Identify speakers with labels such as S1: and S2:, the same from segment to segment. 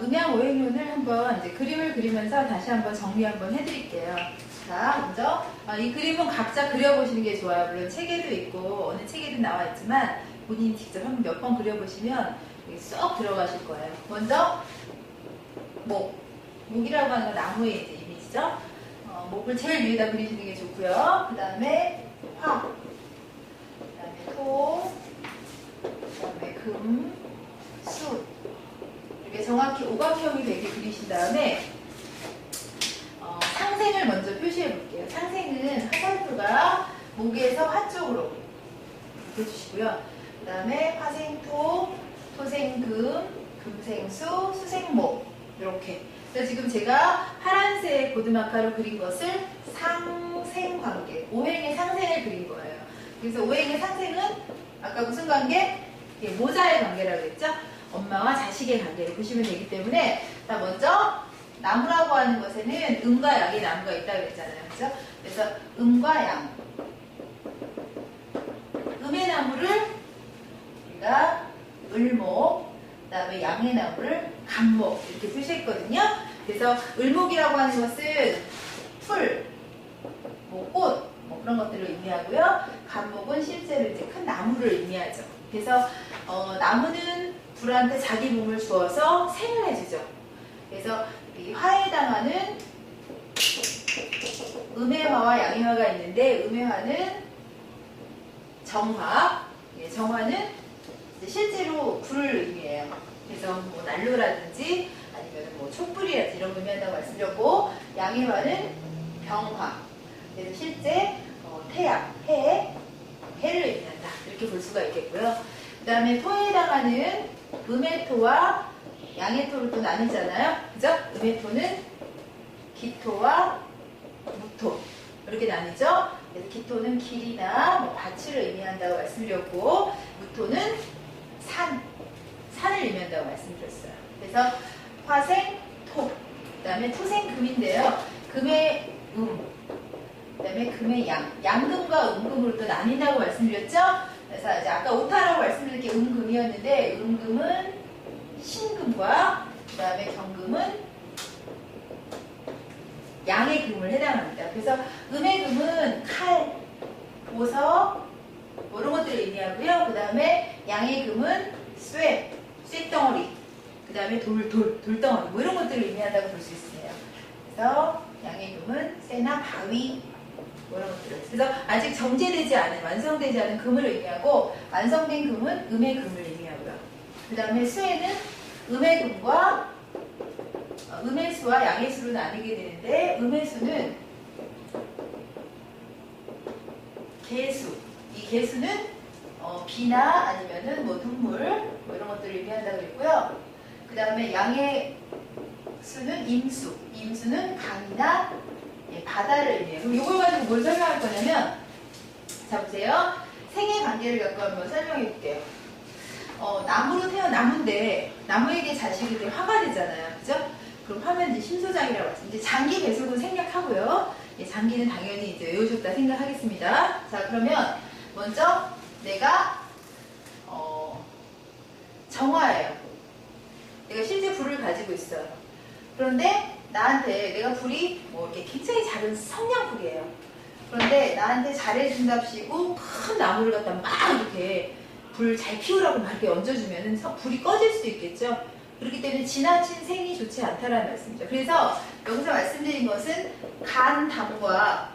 S1: 음양오행론을 한번 이제 그림을 그리면서 다시 한번 정리 한번 해드릴게요. 자, 먼저 이 그림은 각자 그려보시는 게 좋아요. 물론 책에도 있고 어느 책에도 나와 있지만 본인이 직접 한번 몇 번 그려보시면 쏙 들어가실 거예요. 먼저 목이라고 하는 건 나무의 이제 이미지죠. 목을 제일 위에다 그리시는 게 좋고요. 그 다음에 화, 그 다음에 토, 그 다음에 금, 수. 이렇게 정확히 오각형이 되게 그리신 다음에 상생을 먼저 표시해 볼게요. 상생은 화살표가 목에서 화 쪽으로 해주시고요. 그 다음에 화생토, 토생금, 금생수, 수생목 이렇게. 그래서 지금 제가 파란색 보드마카로 그린 것을 상생관계, 오행의 상생을 그린 거예요. 그래서 오행의 상생은 아까 무슨 관계? 모자의 관계라고 했죠? 엄마와 자식의 관계를 보시면 되기 때문에, 자, 먼저 나무라고 하는 것에는 음과 양의 나무가 있다고 그랬잖아요. 그죠? 그래서 음과 양. 음의 나무를 우리가 을목, 그 다음에 양의 나무를 간목 이렇게 표시했거든요. 그래서 을목이라고 하는 것은 풀, 꽃, 그런 것들을 의미하고요. 간목은 실제로 이제 큰 나무를 의미하죠. 그래서 나무는 불한테 자기 몸을 주어서 생을 해주죠. 그래서 이 화에 해당하는 음의 화와 양의 화가 있는데, 음의 화는 정화, 정화는 실제로 불을 의미해요. 그래서 난로라든지 아니면 촛불이라든지 이런 거 의미한다고 말씀드렸고, 양의 화는 병화. 그래서 실제 태양, 해를 의미한다. 이렇게 볼 수가 있겠고요. 그 다음에 토에 해당하는 음의 토와 양의 토를 또 나뉘잖아요. 그죠? 음의 토는 기토와 무토. 이렇게 나뉘죠? 그래서 기토는 길이나 밭을 의미한다고 말씀드렸고, 무토는 산을 의미한다고 말씀드렸어요. 그래서 화생, 토. 그 다음에 토생, 금인데요. 금의 그 다음에 금의 양. 양금과 음금으로 또 나뉜다고 말씀드렸죠? 그래서 이제 아까 오타라고 말씀드린 게 음금이었는데, 음금은 신금과 그 다음에 경금은 양의 금을 해당합니다. 그래서 음의 금은 칼, 보석 이런 것들을 의미하고요. 그 다음에 양의 금은 쇳덩어리, 그 다음에 돌덩어리 이런 것들을 의미한다고 볼 수 있어요. 그래서 양의 금은 쇠나 바위 이런 것들을. 그래서 아직 정제되지 않은, 완성되지 않은 금을 의미하고, 완성된 금은 음의 금을 의미하고요. 그 다음에 수에는 음의 금과 음의 수와 양의 수로 나뉘게 되는데, 음의 수는 개수. 이 개수는 비나 아니면은 눈물 이런 것들을 의미한다고 했고요. 그 다음에 양의 수는 임수. 임수는 강이나 바다를 의미해요. 그럼 이걸 가지고 뭘 설명할 거냐면, 자 보세요. 생의 관계를 갖고 한번 설명해 볼게요. 나무로 태어난 나무인데, 나무에게 자식이 되면 화가 되잖아요. 그죠? 그럼 화면 이제 심소장이라고 했어요. 이제 장기 배속은 생략하고요. 장기는 당연히 이제 외우셨다 생각하겠습니다. 자, 그러면 먼저 내가 정화예요. 내가 실제 불을 가지고 있어요. 그런데 나한테 내가 불이 이렇게 굉장히 작은 성냥불이에요. 그런데 나한테 잘해준답시고 큰 나무를 갖다 막 이렇게 불 잘 피우라고 막 이렇게 얹어주면은 불이 꺼질 수도 있겠죠. 그렇기 때문에 지나친 생이 좋지 않다라는 말씀이죠. 그래서 여기서 말씀드린 것은 간, 담과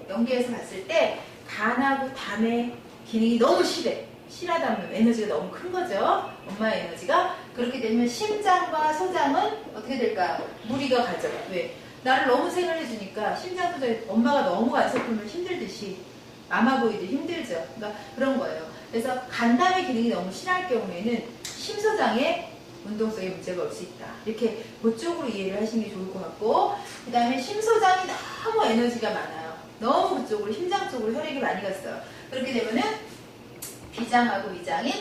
S1: 연계해서 봤을 때 간하고 담의 기능이 너무 실하다면 에너지가 너무 큰 거죠. 엄마의 에너지가. 그렇게 되면 심장과 소장은 어떻게 될까요? 무리가 가져가. 왜? 나를 너무 생을 해주니까 심장 소장이 엄마가 너무 안 슬프면 힘들듯이 아마보이도 힘들죠. 그러니까 그런 거예요. 그래서 간담의 기능이 너무 실할 경우에는 심소장에 운동성에 문제가 올 수 있다. 이렇게 그쪽으로 이해를 하시는 게 좋을 것 같고, 그 다음에 심소장이 너무 에너지가 많아요. 너무 그쪽으로, 심장 쪽으로 혈액이 많이 갔어요. 그렇게 되면은 비장하고 위장인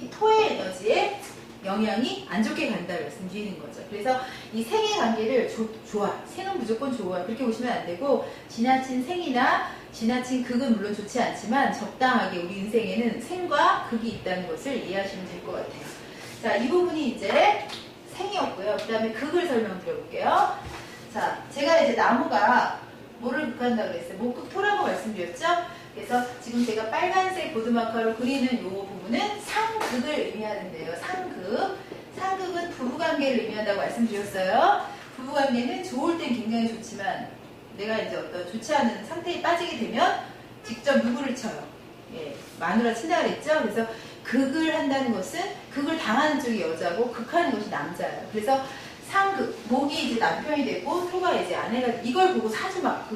S1: 이 토의 에너지에 영향이 안 좋게 간다고 말씀드리는 거죠. 그래서 이 생의 관계를 좋아. 생은 무조건 좋아. 그렇게 보시면 안 되고, 지나친 생이나 지나친 극은 물론 좋지 않지만 적당하게 우리 인생에는 생과 극이 있다는 것을 이해하시면 될 것 같아요. 자, 이 부분이 이제 생이었고요. 그 다음에 극을 설명드려볼게요. 자, 제가 이제 나무가 뭐를 극한다고 그랬어요? 목극토라고 말씀드렸죠? 그래서 지금 제가 빨간색 보드마커로 그리는 이 부분은 상극을 의미하는데요. 상극. 상극은 부부관계를 의미한다고 말씀드렸어요. 부부관계는 좋을 땐 굉장히 좋지만 내가 이제 어떤 좋지 않은 상태에 빠지게 되면 직접 누구를 쳐요? 예, 마누라 친다 그랬죠? 그래서 극을 한다는 것은 극을 당하는 쪽이 여자고 극하는 것이 남자예요. 그래서 상극, 목이 이제 남편이 되고 토가 이제 아내가 이걸 보고 사주 막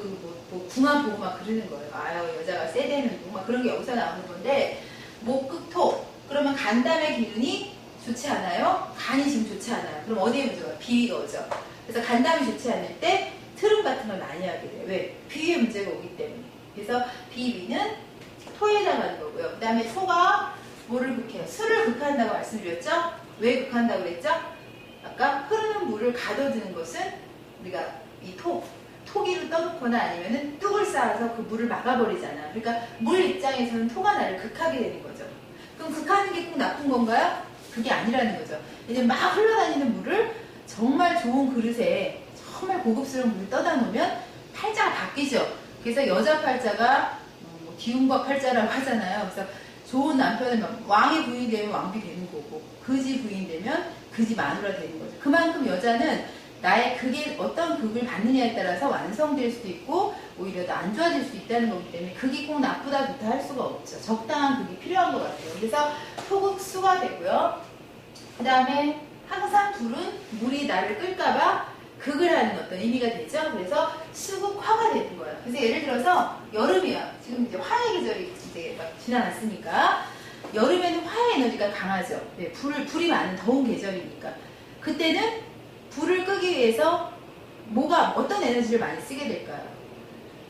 S1: 궁합 보고 막 그러는 거예요. 아유 여자가 세대는 막 그런 게 여기서 나오는 건데 목극토 그러면 간담의 기운이 좋지 않아요? 간이 지금 좋지 않아요. 그럼 어디에 문제가? 비위가 오죠. 그래서 간담이 좋지 않을 때 트름 같은 걸 많이 하게 돼요. 왜? 비위에 문제가 오기 때문에. 그래서 비위는 토에 해당하는 거고요. 그 다음에 토가 뭐를 극해요? 술을 극한다고 말씀드렸죠? 왜 극한다고 그랬죠? 아까 흐르는 물을 가둬두는 것은 우리가 이 토기로 떠놓거나 아니면은 뚝을 쌓아서 그 물을 막아버리잖아. 그러니까 물 입장에서는 토가 나를 극하게 되는 거죠. 그럼 극하는 게 꼭 나쁜 건가요? 그게 아니라는 거죠. 이제 막 흘러다니는 물을 정말 좋은 그릇에 정말 고급스러운 물을 떠다 놓으면 팔자가 바뀌죠. 그래서 여자 팔자가 기운과 팔자라고 하잖아요. 그래서 좋은 남편은 왕의 부인이 되면 왕비 되는 거고 그지 부인 되면 그지 마누라 되는 거죠. 그만큼 여자는 나의 극에 어떤 극을 받느냐에 따라서 완성될 수도 있고 오히려 더 안 좋아질 수도 있다는 거기 때문에 극이 꼭 나쁘다 좋다 할 수가 없죠. 적당한 극이 필요한 것 같아요. 그래서 토극수가 되고요. 그 다음에 항상 불은 물이 나를 끌까봐 극을 하는 어떤 의미가 되죠. 그래서 수극화가 되는 거예요. 그래서 예를 들어서 여름이야. 지금 이제 화의 계절이 이제 막 지나갔으니까 여름에는 화의 에너지가 강하죠. 네, 불이 많은 더운 계절이니까. 그때는 불을 끄기 위해서 어떤 에너지를 많이 쓰게 될까요?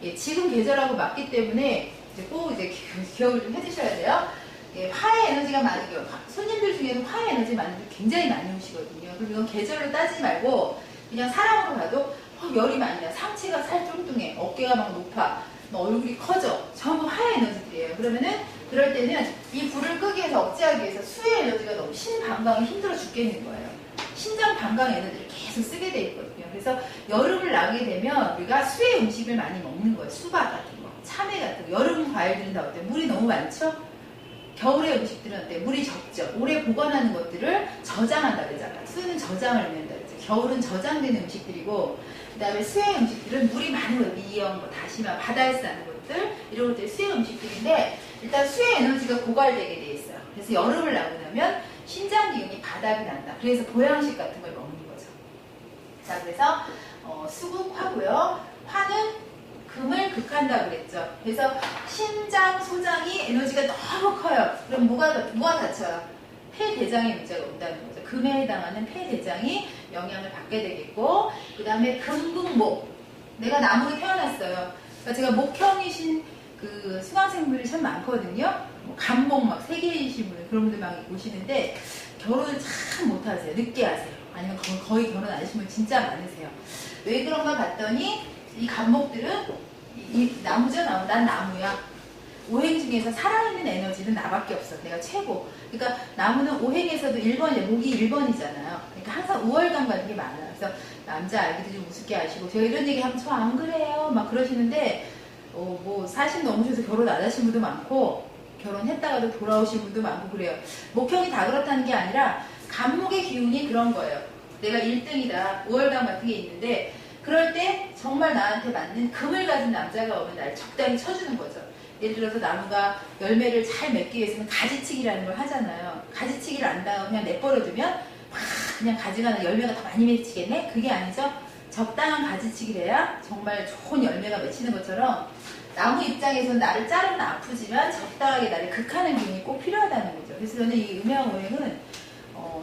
S1: 예, 지금 계절하고 맞기 때문에 이제 꼭 이제 기억을 좀 해주셔야 돼요. 예, 화의 에너지가 많은 경우, 손님들 중에는 화의 에너지 많은 분 굉장히 많이 오시거든요. 그럼 이건 계절로 따지지 말고 그냥 사람으로 봐도 열이 많이 나, 상체가 살 뚱뚱해, 어깨가 막 높아, 얼굴이 커져. 전부 화의 에너지들이에요. 그러면은 그럴 때는 이 불을 끄기 위해서 억제하기 위해서 수의 에너지가 너무 신방광이 힘들어 죽겠는 거예요. 신장 방광 에너지를 계속 쓰게 돼 있거든요. 그래서 여름을 나게 되면 우리가 수의 음식을 많이 먹는 거예요. 수박 같은 거, 참외 같은 거. 여름 과일들은 다 어때요? 물이 너무 많죠? 겨울의 음식들은 어때요? 물이 적죠? 오래 보관하는 것들을 저장한다 그러잖아요. 수는 저장을 의미한다 그러죠. 겨울은 저장되는 음식들이고 그 다음에 수의 음식들은 물이 많은 거, 미역, 다시마, 바다에서 나는 것들 이런 것들이 수의 음식들인데 일단 수의 에너지가 고갈되게 돼 있어요. 그래서 여름을 나고 나면 신장 기운이 바닥이 난다. 그래서 보양식 같은 걸 먹는 거죠. 자, 그래서 수극화고요. 화는 금을 극한다고 그랬죠. 그래서 신장, 소장이 에너지가 너무 커요. 그럼 뭐가 다쳐요? 폐대장에 문제가 온다는 거죠. 금에 해당하는 폐대장이 영향을 받게 되겠고 그 다음에 금극목. 내가 나무로 태어났어요. 그러니까 제가 목형이신 그 수강생분들이 참 많거든요. 간목 막 3개이신 분들 그런 분들 막 오시는데 결혼을 참 못하세요. 늦게 하세요. 아니면 거의 결혼 안 하신 분 진짜 많으세요. 왜 그런가 봤더니 이 간목들은 이 나무죠. 난 나무야. 오행 중에서 살아있는 에너지는 나밖에 없어. 내가 최고. 그러니까 나무는 오행에서도 1번이에요. 목이 1번이잖아요. 그러니까 항상 우월감 가는 게 많아요. 그래서 남자 아기들 좀 우습게 아시고 제가 이런 얘기 하면 저 안 그래요 막 그러시는데 40 넘으셔서 결혼 안 하신 분도 많고 결혼했다가도 돌아오신 분도 많고 그래요. 목형이 다 그렇다는 게 아니라 간목의 기운이 그런 거예요. 내가 1등이다. 우월감 같은 게 있는데 그럴 때 정말 나한테 맞는 금을 가진 남자가 오면 나를 적당히 쳐주는 거죠. 예를 들어서 나무가 열매를 잘 맺기 위해서는 가지치기라는 걸 하잖아요. 가지치기를 안 다가 그냥 내버려두면 그냥 가지가 열매가 더 많이 맺히겠네? 그게 아니죠. 적당한 가지치기를 해야 정말 좋은 열매가 맺히는 것처럼 나무 입장에서는 나를 자르면 아프지만 적당하게 나를 극하는 기운이 꼭 필요하다는 거죠. 그래서 저는 이 음양오행은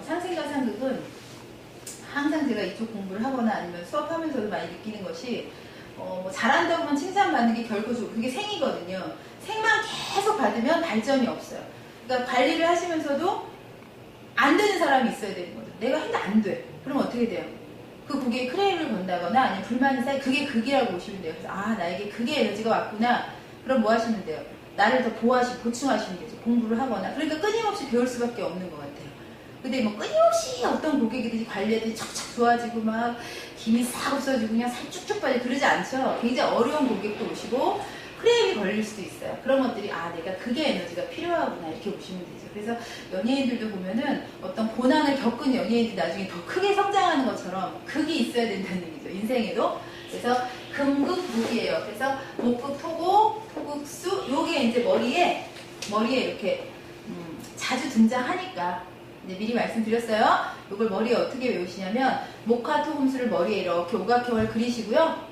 S1: 상생과 상극은 항상 제가 이쪽 공부를 하거나 아니면 수업하면서도 많이 느끼는 것이 잘한다고만 칭찬받는 게 결코 그게 생이거든요. 생만 계속 받으면 발전이 없어요. 그러니까 관리를 하시면서도 안 되는 사람이 있어야 되는 거죠. 내가 했는데 안 돼. 그럼 어떻게 돼요? 그 곡에 크레임을 건다거나 아니면 불만이 쌓여 그게 극이라고 보시면 돼요. 그래서 나에게 극의 에너지가 왔구나. 그럼 뭐 하시면 돼요? 나를 더 보충하시면 되죠. 공부를 하거나. 그러니까 끊임없이 배울 수밖에 없는 것 같아요. 근데 뭐 끊임없이 어떤 고객들이 관리하더니 척척 좋아지고 막 김이 싹 없어지고 그냥 살 쭉쭉 빠지고 그러지 않죠. 굉장히 어려운 고객도 오시고 크레임이 걸릴 수도 있어요. 그런 것들이 아 내가 그게 에너지가 필요하구나 이렇게 보시면 되죠. 그래서 연예인들도 보면은 어떤 고난을 겪은 연예인들이 나중에 더 크게 성장하는 것처럼 극이 있어야 된다는 얘기죠. 인생에도. 그래서 금극목이에요. 그래서 목극 토곡, 토극수 요게 이제 머리에 이렇게 자주 등장하니까 이제 미리 말씀드렸어요. 이걸 머리에 어떻게 외우시냐면 목화 토금수를 머리에 이렇게 오각형을 그리시고요.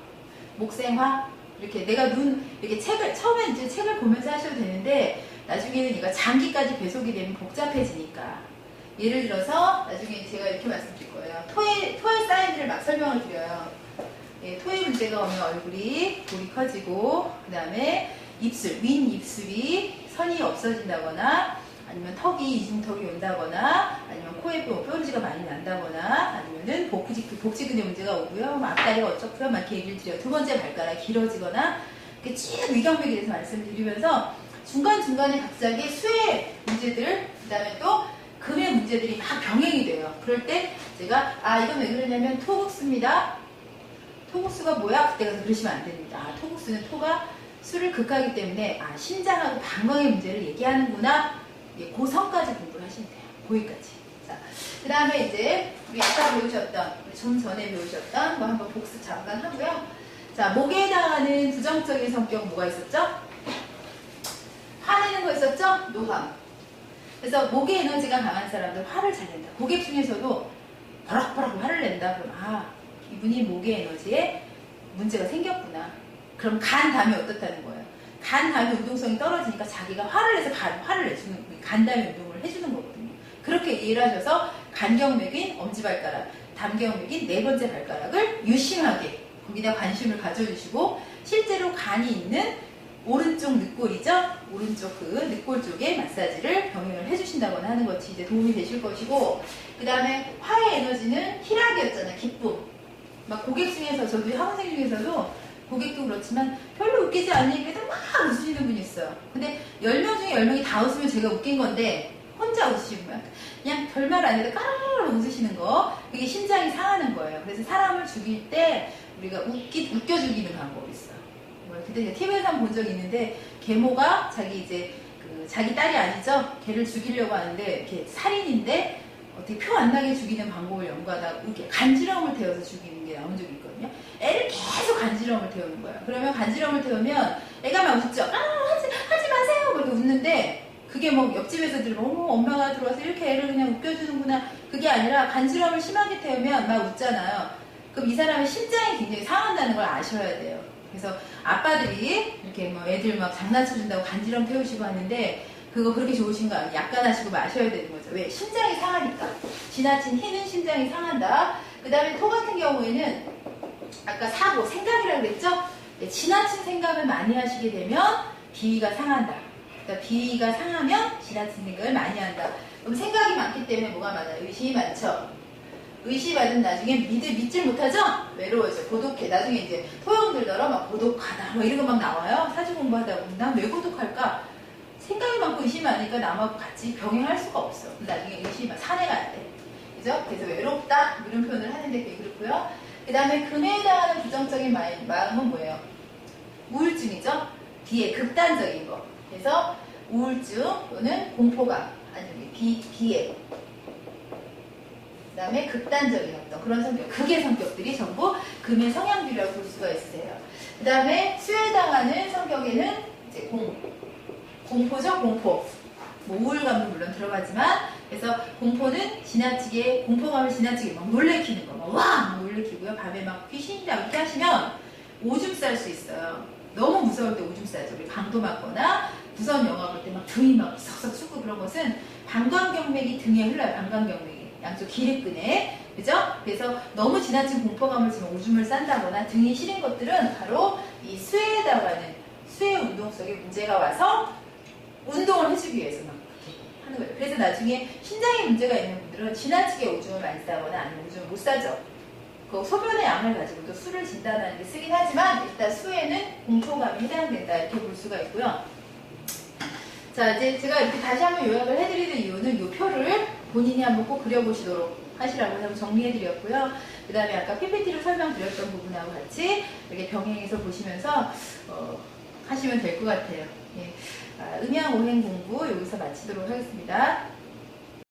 S1: 목생화 이렇게 내가 이렇게 책을 처음에 이제 책을 보면서 하셔도 되는데 나중에는 이거 장기까지 배속이 되면 복잡해지니까 예를 들어서 나중에 제가 이렇게 말씀드릴 거예요. 토의 사인들을 막 설명을 드려요. 예, 토의 문제가 오면 얼굴이 볼이 커지고 그 다음에 입술, 윗 입술이 선이 없어진다거나 아니면 턱이 이중턱이 온다거나 아니면 코에 뾰루지가 많이 난다거나 아니면은 복지근의 문제가 오고요. 앞다리가 어쩌고요. 막 이렇게 얘기를 드려요. 두 번째 발가락 길어지거나 이렇게 쭉 위경맥에 대해서 말씀드리면서 중간중간에 갑자기 수의 문제들 그 다음에 또 금의 문제들이 막 병행이 돼요. 그럴 때 제가 이건 왜 그러냐면 토국수입니다. 토국수가 뭐야? 그때 가서 그러시면 안 됩니다. 토국수는 토가 수를 극하기 때문에 심장하고 방광의 문제를 얘기하는구나. 예, 그 선까지 공부를 하시면 돼요. 거기까지. 자, 그 다음에 이제 우리 아까 배우셨던, 좀 전에 배우셨던 거 한번 복습 잠깐 하고요. 자, 목에 해당하는 부정적인 성격 뭐가 있었죠? 화내는 거 있었죠? 노함. 그래서 목의 에너지가 강한 사람들 화를 잘 낸다. 고객 중에서도 버럭버럭 화를 낸다. 그럼 이분이 목의 에너지에 문제가 생겼구나. 그럼 간담이 어떻다는 거예요? 간담이 운동성이 떨어지니까 자기가 화를 내서 화를 내주는 간담이 운동을 해주는 거거든요. 그렇게 이해를 하셔서 간경맥인 엄지발가락, 담경맥인 네 번째 발가락을 유심하게 거기다 관심을 가져주시고 실제로 간이 있는 오른쪽 늑골이죠. 오른쪽 그 늑골 쪽에 마사지를 병행을 해주신다거나 하는 것이 이제 도움이 되실 것이고 그 다음에 화의 에너지는 희락이었잖아요. 기쁨. 막 고객 중에서 저도 학생 중에서도 고객도 그렇지만 별로 웃기지 않는 얘기도 막 웃으시는 분이 있어요. 근데 10명 중에 10명이 다 웃으면 제가 웃긴 건데 혼자 웃으시면 그냥 별말 안 해도 까르르 웃으시는 거 그게 심장이 상하는 거예요. 그래서 사람을 죽일 때 우리가 웃겨 죽이는 방법이 있어요. 그때 TV에서 한 번 본 적이 있는데 계모가 자기 딸이 아니죠. 걔를 죽이려고 하는데 이렇게 살인인데 어떻게 표 안 나게 죽이는 방법을 연구하다가 이렇게 간지럼을 태워서 죽이는 게 나온 적이 있거든요. 애를 계속 간지럼을 태우는 거예요. 그러면 간지럼을 태우면 애가 막 웃죠. 하지 마세요. 그렇게 웃는데 그게 뭐 옆집에서 들으면 엄마가 들어와서 이렇게 애를 그냥 웃겨주는구나. 그게 아니라 간지럼을 심하게 태우면 막 웃잖아요. 그럼 이 사람의 심장이 굉장히 상한다는 걸 아셔야 돼요. 그래서 아빠들이 이렇게 뭐 애들 막 장난쳐준다고 간지럼 태우시고 하는데 그거 그렇게 좋으신 거 아니에요. 약간 하시고 마셔야 되는 거죠. 왜? 심장이 상하니까. 지나친 희는 심장이 상한다. 그 다음에 토 같은 경우에는 아까 사고, 생각이라고 그랬죠? 네, 지나친 생각을 많이 하시게 되면 비위가 상한다. 그러니까 비위가 상하면 지나친 생각을 많이 한다. 그럼 생각이 많기 때문에 뭐가 많아요? 의심이 많죠? 의심 받으면 나중에 믿질 못하죠? 외로워져. 고독해. 나중에 이제 토형들더러 막 고독하다. 뭐 이런 거 막 나와요. 사주 공부하다 보면 난 왜 고독할까? 생각이 많고 의심이 많으니까 남하고 같이 병행할 수가 없어. 나중에 의심이 산에 가야 돼. 그죠? 그래서 외롭다. 이런 표현을 하는데 그게 그렇고요. 그 다음에 금에 해당하는 부정적인 마음은 뭐예요? 우울증이죠? 뒤에 극단적인 거. 그래서 우울증 또는 공포감. 아니면 비애. 그 다음에 극단적인 어떤 그런 성격, 극의 성격들이 전부 금의 성향들이라고 볼 수가 있으세요. 그 다음에 수에 해당하는 성격에는 이제 공포죠, 공포. 뭐 우울감도 물론 들어가지만, 그래서 공포는 지나치게, 공포감을 지나치게 막 놀래키는 거, 막 놀래키고요. 밤에 막 귀신이다 이렇게 하시면 오줌 쌀 수 있어요. 너무 무서울 때 오줌 싸죠. 우리 방도 맞거나 무서운 영화 볼 때 막 등이 막 썩썩 쑤고 그런 것은 방광경맥이 등에 흘러요. 방광경맥이. 양쪽 기립근에. 그죠? 그래서 너무 지나친 공포감을 지금 오줌을 싼다거나 등이 시린 것들은 바로 이 수에 해당하는 수의 운동 속에 문제가 와서 운동을 해주기 위해서 막 그렇게 하는 거예요. 그래서 나중에 신장에 문제가 있는 분들은 지나치게 오줌을 많이 싸거나 아니면 오줌을 못 싸죠. 그 소변의 양을 가지고 또 수를 진단하는 데 쓰긴 하지만 일단 수에는 공포감이 해당된다 이렇게 볼 수가 있고요. 자, 이제 제가 이렇게 다시 한번 요약을 해드리는 이유는 이 표를 본인이 한번 꼭 그려보시도록 하시라고 해서 정리해드렸고요. 그 다음에 아까 PPT로 설명드렸던 부분하고 같이 이렇게 병행해서 보시면서 하시면 될 것 같아요. 예. 음양 오행 공부 여기서 마치도록 하겠습니다.